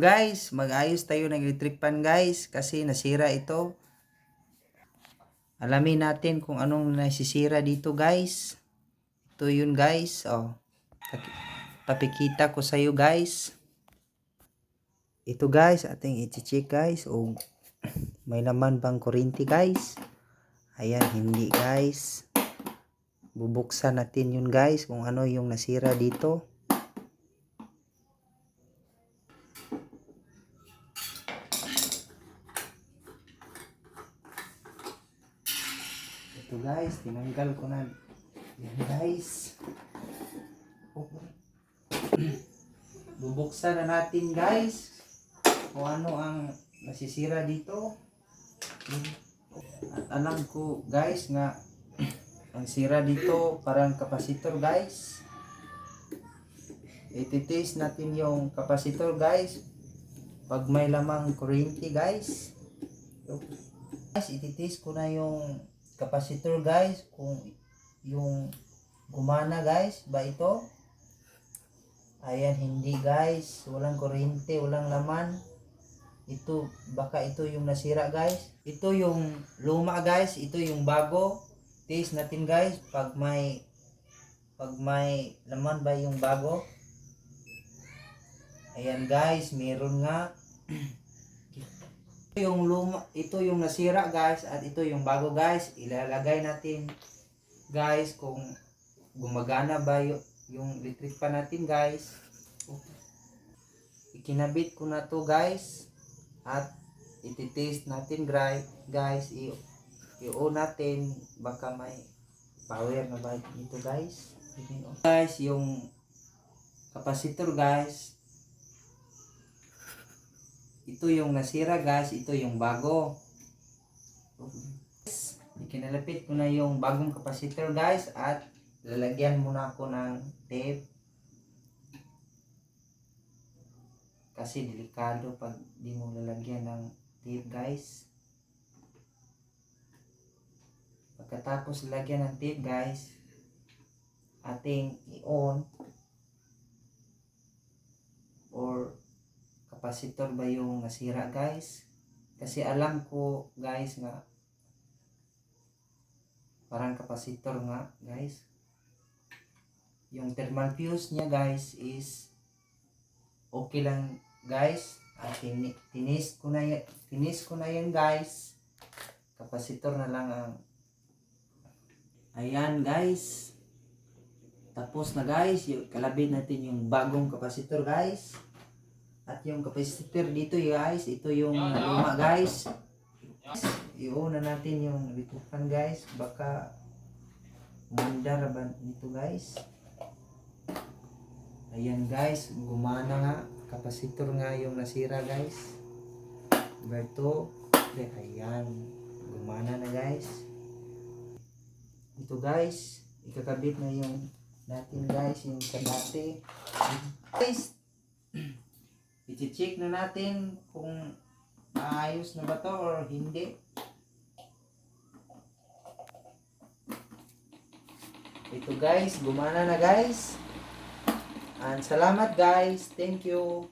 guys, mag-ayos tayo ng electric fan guys kasi nasira ito. Alamin natin kung anong nasisira dito guys. Ito yun guys. Oh. Papikita ko sa iyo guys. Ito guys, ating i-check guys. Oh, may laman bang kuryente guys? Ayan, hindi guys. Bubuksan natin yun guys kung ano yung nasira dito. Ito guys, tinanggal ko na. Yan guys. Bubuksan na natin guys kung ano ang nasisira dito. At alam ko guys nga ang sira dito parang kapasitor guys. Ititest natin yung kapasitor guys pag may lamang kuryente guys. Guys, ititest ko na yung kapasitor guys kung yung gumana guys ba ito. Ayan, hindi guys, walang kuryente, walang laman. Ito, baka ito yung nasira guys. Ito yung luma guys, ito yung bago. Test natin guys pag may laman ba yung bago. Ayan guys, meron nga. Ito yung luma, ito yung nasira guys at ito yung bago guys. Ilalagay natin guys kung gumagana ba yung electric fan natin guys. Ikinabit ko na to guys at ititest natin guys. I-on natin baka may power na ba dito guys. Guys, yung kapasitor guys, ito yung nasira guys, ito yung bago. Ikinalapit ko na yung bagong kapasitor guys at lalagyan muna ako ng tape. Kasi delikado pag di mo lalagyan ng tape guys. Pagkatapos lalagyan ng tape guys, ating i-on or kapasitor ba yung nasira guys. Kasi alam ko guys nga parang kapasitor nga guys. Yung thermal fuse niya guys is okay lang guys. At tinis ko na yan guys. Kapasitor na lang ang ayan guys. Tapos na guys, kalabit natin yung bagong kapasitor guys. At yung kapasitor dito guys, ito yung luma guys. I-on na natin yung electric fan guys. Baka umandar ba nito guys. Ayan guys, gumana nga. Kapasitor nga yung nasira guys. Ito. Ayan, gumana na guys. Ito guys, ikakabit na yung natin guys, yung kadate. Guys, i-check na natin kung maayos na ba to or hindi. Ito guys, gumana na guys. And salamat guys. Thank you.